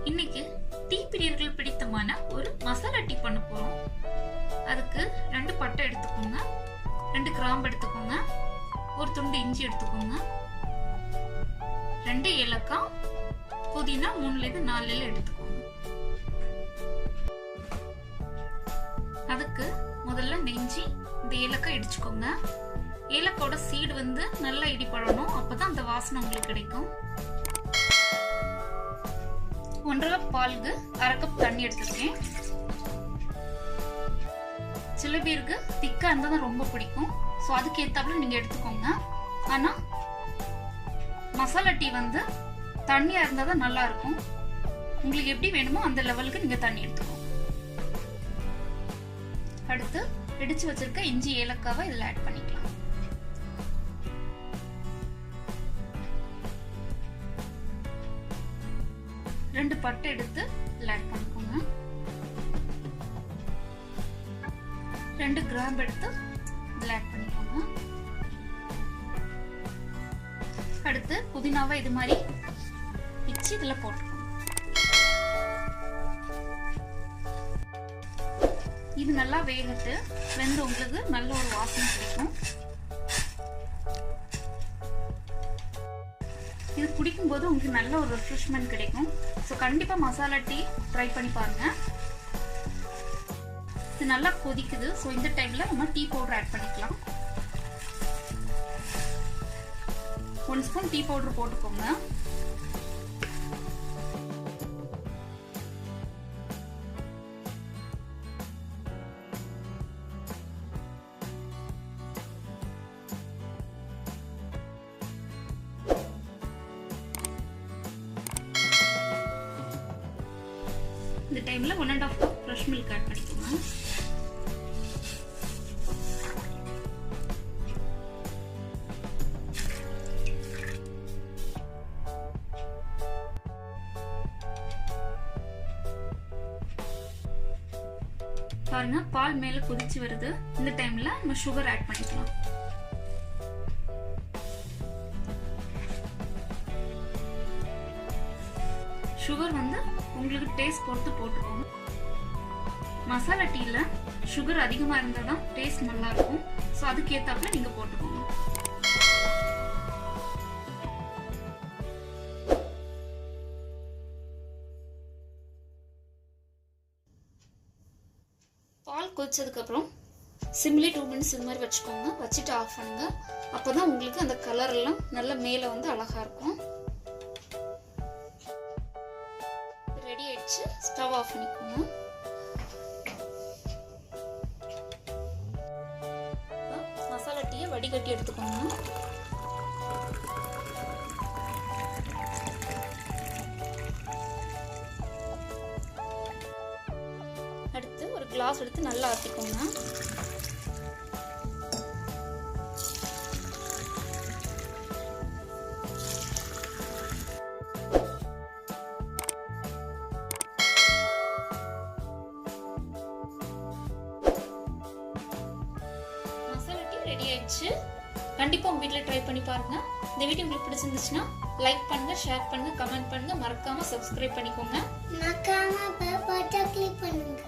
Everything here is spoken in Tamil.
இன்னைக்கு டீ பிரியர்கள் பிடித்தமான ஒரு மசாலா டீ பண்ண போறோம். அதுக்கு 2 பட்டை எடுத்துக்கோங்க, 2 கிராம்பு எடுத்துக்கோங்க, ஒரு துண்டு இஞ்சி எடுத்துக்கோங்க, 2 ஏலக்காய், புதினா 3ல இருந்து 4 இலை எடுத்துக்கோங்க. அதுக்கு முதல்ல நெஞ்சி இந்த ஏலக்காய் இடிச்சுக்கோங்க. ஏலக்காயோட சீடு வந்து நல்லா இடிப்படணும், அப்பதான் அந்த வாசனை உங்களுக்கு கிடைக்கும். 1.5 கப் பாலுக்கு 1/2 கப் தண்ணி எடுத்துருக்கேன். சில பேருக்கு திக்கா இருந்தா தான் ரொம்ப பிடிக்கும், ஸோ அதுக்கு ஏத்தாப்புல நீங்க எடுத்துக்கோங்க. ஆனா மசாலா டீ வந்து தண்ணியா இருந்தா தான் நல்லா இருக்கும். உங்களுக்கு எப்படி வேணுமோ அந்த லெவலுக்கு நீங்க தண்ணி எடுத்துக்கோங்க. அடுத்து இடிச்சு வச்சிருக்க இஞ்சி ஏலக்காவை இதுல ஆட் பண்ணிக்கலாம். ரெண்டு பட்டை எடுத்து இதுல ஆட் பண்ணிக்கோங்க. 2 கிராம்பு எடுத்து இதுல ஆட் பண்ணிக்கோங்க. அடுத்து புதினாவை இது மாதிரி பிச்சு இதுல போட்டுக்கோங்க. இது நல்லா வேகட்டு, வெந்து உங்களுக்கு நல்ல ஒரு வாசனை கிடைக்கும். இது குடிக்கும் போது உங்களுக்கு நல்ல ஒரு ரெஃப்ரெஷ்மெண்ட் கிடைக்கும். ஸோ கண்டிப்பா மசாலா டீ ட்ரை பண்ணி பாருங்க. இது நல்லா கொதிக்குது. ஸோ இந்த டைம்ல நம்ம டீ பவுடர் ஆட் பண்ணிக்கலாம். 1 ஸ்பூன் டீ பவுடர் போட்டுக்கோங்க. இந்த டைம்ல 1.5 கப் ஃப்ரெஷ் மில்க் ஆட் பண்ணிக்கோங்க. பாருங்க, பால் மேல கொதிச்சு வருது. இந்த டைம்ல நம்ம சுகர் ஆட் பண்ணிக்கலாம். சுகர் வந்து உங்களுக்கு டேஸ்ட் பொறுத்து போட்டுக்கோங்க. மசாலா டீல சுகர் அதிகமா இருந்தா தான் டேஸ்ட் நல்லா இருக்கும். சோ அதுக்கு ஏத்தாப்புல நீங்க போட்டுக்கோங்க. பால் கொதிச்சதுக்கு அப்புறம் சிம்லி 2 மினிட்ஸ் இந்த மாதிரி வச்சுக்கோங்க. வச்சுட்டு ஆஃப் பண்ணுங்க. அப்பதான் உங்களுக்கு அந்த கலர் எல்லாம் நல்ல மேல வந்து அழகா இருக்கும். ரெடி ஆயிடுச்சு. ஸ்டவ் ஆஃப் பண்ணிக்கோங்க. மசாலா டீயை வடிகட்டி எடுத்துக்கோங்க. அடுத்து ஒரு கிளாஸ் எடுத்து நல்லா ஆத்திக்கோங்க. ரெடி ஆயிடுச்சு. கண்டிப்பா உங்க வீட்ல ட்ரை பண்ணி பாருங்க. இந்த வீடியோ உங்களுக்கு பிடிச்சிருந்துச்சுன்னா லைக் பண்ணுங்க, ஷேர் பண்ணுங்க, கமெண்ட் பண்ணுங்க, மறக்காம சப்ஸ்கிரைப் பண்ணிக்கோங்க. மறக்காம பெல் பட்டனை கிளிக் பண்ணுங்க.